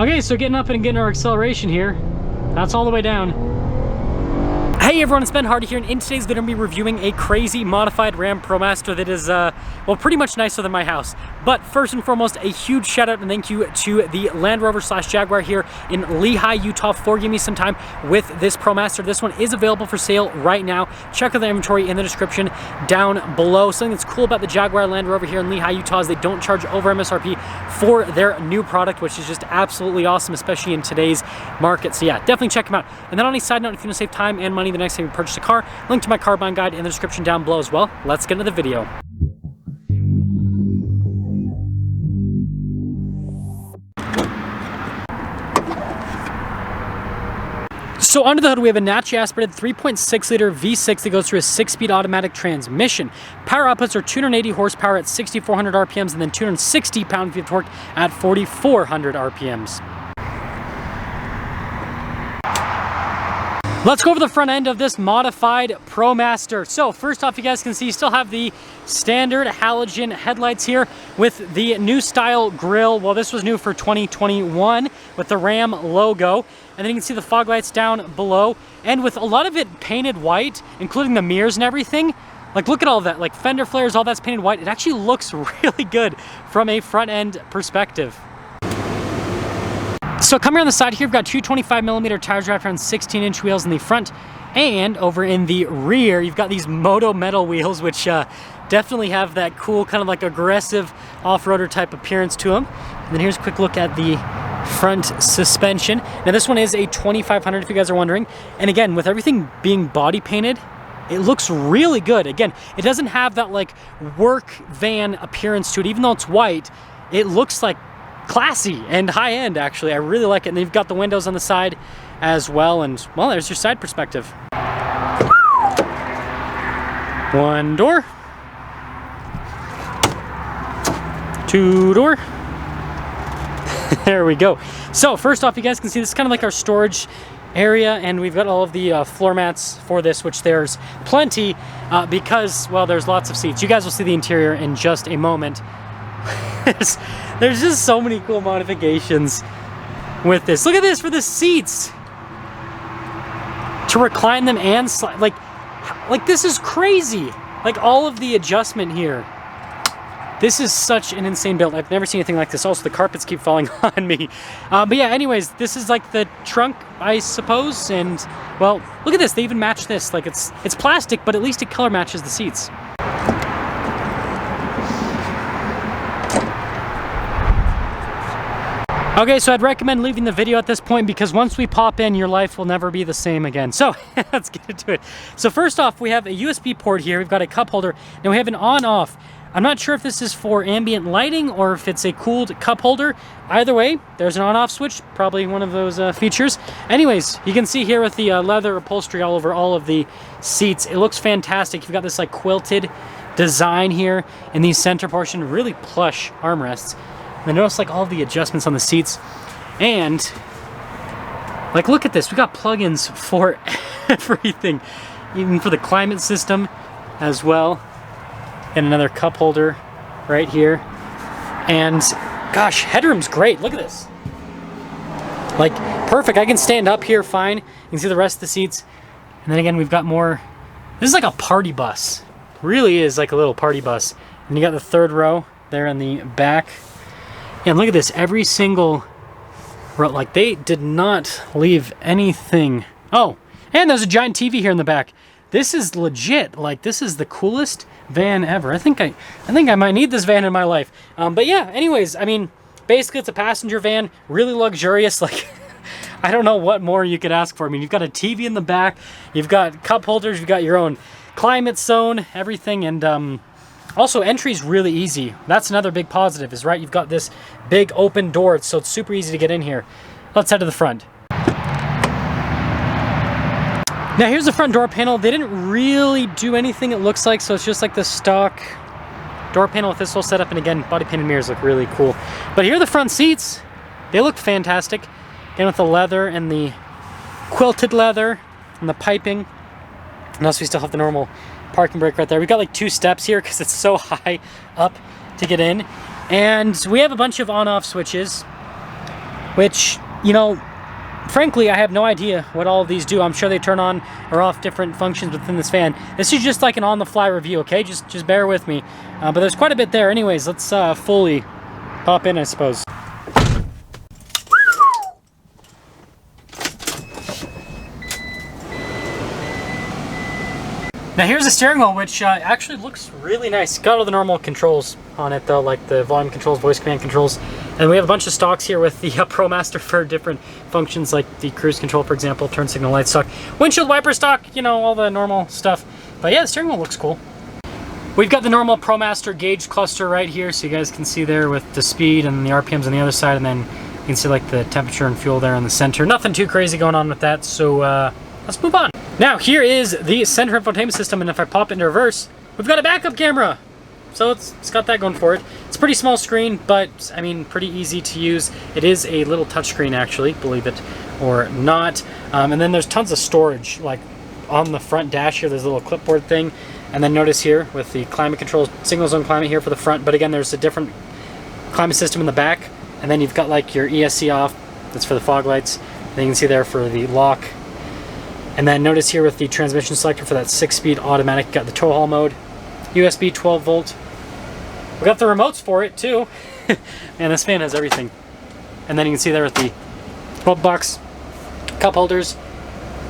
Okay, so getting up and getting our acceleration here. That's all the way down. Hey everyone, it's Ben Hardy here, and in today's video I'm going to be reviewing a crazy modified Ram ProMaster that is, well, pretty much nicer than my house. But first and foremost, a huge shout out and thank you to the Land Rover / Jaguar here in Lehi, Utah for giving me some time with this ProMaster. This one is available for sale right now. Check out the inventory in the description down below. Something that's cool about the Jaguar Land Rover here in Lehi, Utah is they don't charge over MSRP for their new product, which is just absolutely awesome, especially in today's market. So yeah, definitely check them out. And then on a side note, if you want to save time and money the next time you purchase a car, link to my car buying guide in the description down below as well. Let's get into the video. So under the hood, we have a naturally aspirated 3.6 liter V6 that goes through a 6-speed automatic transmission. Power outputs are 280 horsepower at 6,400 RPMs and then 260 pound-feet of torque at 4,400 RPMs. Let's go over the front end of this modified ProMaster. So first off, you guys can see you still have the standard halogen headlights here with the new style grille. Well, this was new for 2021 with the Ram logo. And then you can see the fog lights down below. And with a lot of it painted white, including the mirrors and everything, like look at all that, like fender flares, all that's painted white. It actually looks really good from a front end perspective. So coming on the side here, we've got two 25mm tires wrapped around 16-inch wheels in the front, and over in the rear, you've got these Moto metal wheels, which definitely have that cool kind of like aggressive off-roader type appearance to them. And then here's a quick look at the front suspension. Now this one is a 2500 if you guys are wondering. And again, with everything being body painted, it looks really good. Again, it doesn't have that like work van appearance to it. Even though it's white, it looks like classy and high-end actually. I really like it. And they've got the windows on the side as well, and well, there's your side perspective. One door, two door. There we go. So first off, you guys can see this is kind of like our storage area, and we've got all of the floor mats for this, which there's plenty because, well, there's lots of seats. You guys will see the interior in just a moment. There's just so many cool modifications with this. Look at this for the seats. To recline them and slide, like this is crazy. Like all of the adjustment here. This is such an insane build. I've never seen anything like this. Also, the carpets keep falling on me. But yeah, anyways, this is like the trunk, I suppose. And well, look at this. They even match this. Like it's plastic, but at least it color matches the seats. Okay, so I'd recommend leaving the video at this point because once we pop in, your life will never be the same again. So let's get into it. So first off, we have a USB port here. We've got a cup holder. Now we have an on-off. I'm not sure if this is for ambient lighting or if it's a cooled cup holder. Either way, there's an on-off switch, probably one of those features. Anyways, you can see here with the leather upholstery all over all of the seats, it looks fantastic. You've got this like quilted design here in the center portion, really plush armrests. And notice like all the adjustments on the seats, and like look at this, we got plugins for everything, even for the climate system as well, and another cup holder right here. And gosh, headroom's great. Look at this, like perfect. I can stand up here fine. You can see the rest of the seats, and then again we've got more. This is like a party bus, really is like a little party bus. And you got the third row there in the back. And look at this, every single row, like they did not leave anything. Oh, and there's a giant TV here in the back. This is legit, like this is the coolest van ever. I think I might need this van in my life. But yeah, anyways, I mean, basically it's a passenger van, really luxurious. Like, I don't know what more you could ask for. I mean, you've got a TV in the back, you've got cup holders, you've got your own climate zone, everything, and also, entry's really easy. That's another big positive, is right, you've got this big open door, so it's super easy to get in here. Let's head to the front. Now here's the front door panel. They didn't really do anything, it looks like, so it's just like the stock door panel with this whole setup, and again, body painted mirrors look really cool. But here are the front seats. They look fantastic. Again, with the leather and the quilted leather and the piping. And also we still have the normal parking brake right there. We've got like 2 steps here because it's so high up to get in. And we have a bunch of on-off switches, which, you know, frankly, I have no idea what all of these do. I'm sure they turn on or off different functions within this fan. This is just like an on-the-fly review, okay? Just bear with me. But there's quite a bit there. Anyways, let's fully pop in, I suppose. Now here's the steering wheel, which actually looks really nice. Got all the normal controls on it though, like the volume controls, voice command controls. And we have a bunch of stocks here with the ProMaster for different functions, like the cruise control, for example, turn signal light stock, windshield wiper stock, you know, all the normal stuff. But yeah, the steering wheel looks cool. We've got the normal ProMaster gauge cluster right here, so you guys can see there with the speed and the RPMs on the other side, and then you can see like the temperature and fuel there in the center. Nothing too crazy going on with that, so let's move on. Now here is the center infotainment system, and if I pop into reverse, we've got a backup camera. So it's got that going for it. It's a pretty small screen, but I mean pretty easy to use. It is a little touchscreen actually, believe it or not. And then there's tons of storage, like on the front dash here, there's a little clipboard thing. And then notice here with the climate control, single zone climate here for the front, but again there's a different climate system in the back. And then you've got like your ESC off, that's for the fog lights. And you can see there for the lock. And then notice here with the transmission selector for that 6-speed automatic, you got the tow haul mode, USB 12 volt. We got the remotes for it too. Man, this fan has everything. And then you can see there with the glove box, cup holders,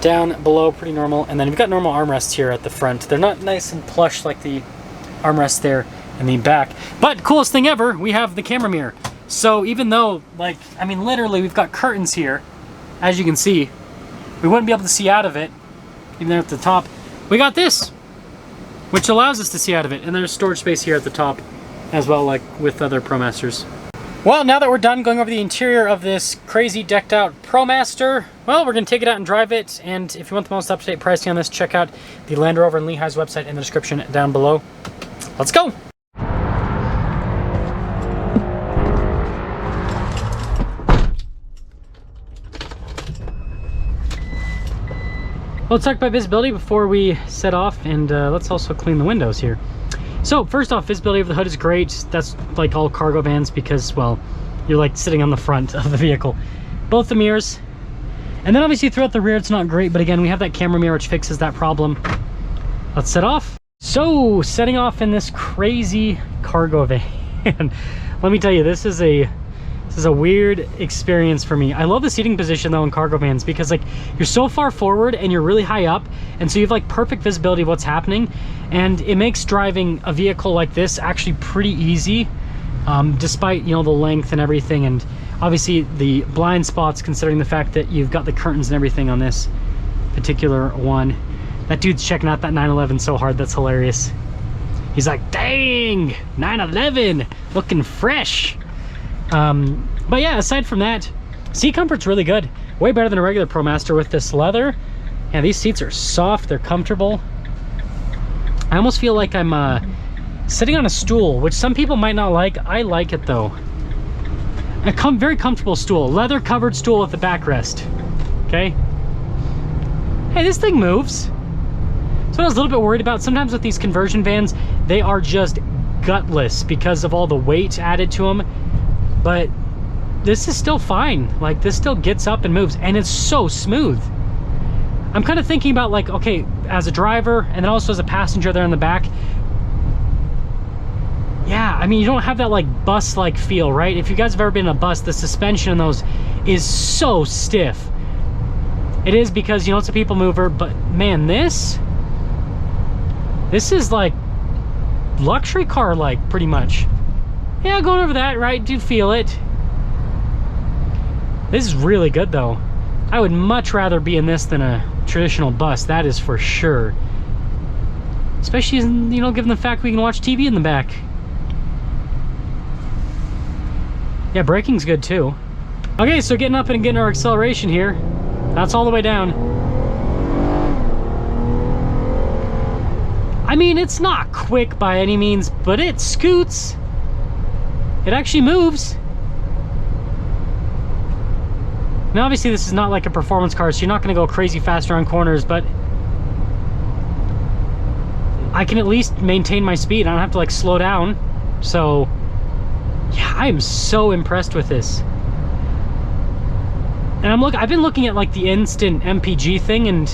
down below, pretty normal. And then you've got normal armrests here at the front. They're not nice and plush like the armrests there in the back. But coolest thing ever, we have the camera mirror. So even though, like, I mean, literally we've got curtains here, as you can see, we wouldn't be able to see out of it, even there at the top. We got this, which allows us to see out of it. And there's storage space here at the top as well, like with other ProMasters. Well, now that we're done going over the interior of this crazy decked out ProMaster, well, we're gonna take it out and drive it. And if you want the most up-to-date pricing on this, check out the Land Rover and Lehigh's website in the description down below. Let's go. Let's talk about visibility before we set off, and let's also clean the windows here. So first off, visibility of the hood is great. That's like all cargo vans because, well, you're like sitting on the front of the vehicle. Both the mirrors. And then obviously throughout the rear it's not great, but again, we have that camera mirror which fixes that problem. Let's set off. So setting off in this crazy cargo van. Let me tell you, this is a weird experience for me. I love the seating position though in cargo vans because like you're so far forward and you're really high up, and so you have like perfect visibility of what's happening, and it makes driving a vehicle like this actually pretty easy, despite, you know, the length and everything, and obviously the blind spots considering the fact that you've got the curtains and everything on this particular one. That dude's checking out that 911 so hard, that's hilarious. He's like, dang, 911 looking fresh. But yeah, aside from that, seat comfort's really good. Way better than a regular ProMaster with this leather. And these seats are soft, they're comfortable. I almost feel like I'm sitting on a stool, which some people might not like. I like it though. A very comfortable stool, leather covered stool with a backrest. Okay. Hey, this thing moves. So I was a little bit worried about. Sometimes with these conversion vans, they are just gutless because of all the weight added to them. But this is still fine. Like, this still gets up and moves, and it's so smooth. I'm kind of thinking about, like, okay, as a driver and then also as a passenger there in the back. Yeah, I mean, you don't have that like bus-like feel, right? If you guys have ever been in a bus, the suspension in those is so stiff. It is because, you know, it's a people mover, but man, this is like luxury car like, pretty much. Yeah, going over that, right? Do feel it. This is really good though. I would much rather be in this than a traditional bus, that is for sure. Especially, you know, given the fact we can watch TV in the back. Yeah, braking's good too. Okay, so getting up and getting our acceleration here. That's all the way down. I mean, it's not quick by any means, but it scoots. It actually moves. Now obviously this is not like a performance car, so you're not going to go crazy fast around corners, but I can at least maintain my speed. I don't have to like slow down. So yeah, I am so impressed with this. And I've been looking at like the instant MPG thing, and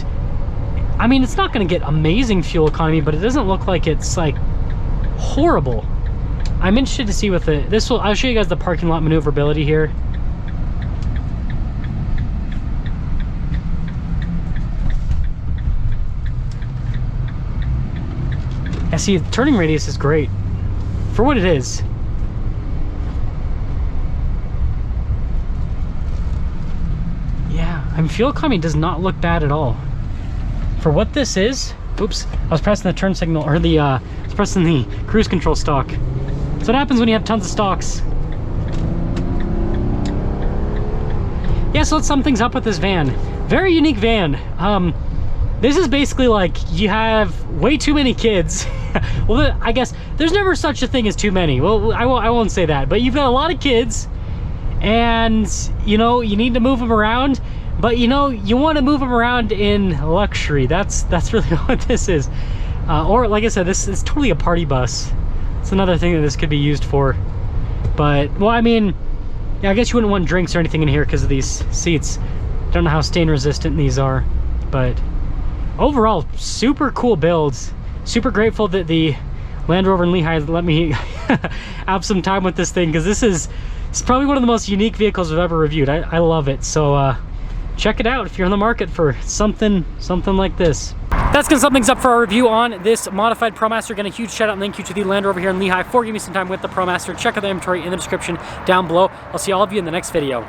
I mean, it's not going to get amazing fuel economy, but it doesn't look like it's like horrible. I'm interested to see with it. I'll show you guys the parking lot maneuverability here. I see the turning radius is great for what it is. Yeah, I mean, fuel economy does not look bad at all. For what this is, oops, I was pressing the turn signal, or I was pressing the cruise control stalk. That's what happens when you have tons of stalks. Yeah, so let's sum things up with this van. Very unique van. This is basically like you have way too many kids. Well, I guess there's never such a thing as too many. Well, I won't say that, but you've got a lot of kids, and you know, you need to move them around, but you know, you want to move them around in luxury. That's really what this is. Or like I said, this is totally a party bus. It's another thing that this could be used for. But, well, I mean, yeah, I guess you wouldn't want drinks or anything in here because of these seats. Don't know how stain resistant these are, but overall, super cool builds. Super grateful that the Land Rover and Lehigh let me have some time with this thing, because it's probably one of the most unique vehicles I've ever reviewed. I love it. So check it out if you're in the market for something like this. That's gonna sum things up for our review on this modified ProMaster. Again, a huge shout out and thank you to the Land Rover here in Lehigh for giving me some time with the ProMaster. Check out the inventory in the description down below. I'll see all of you in the next video.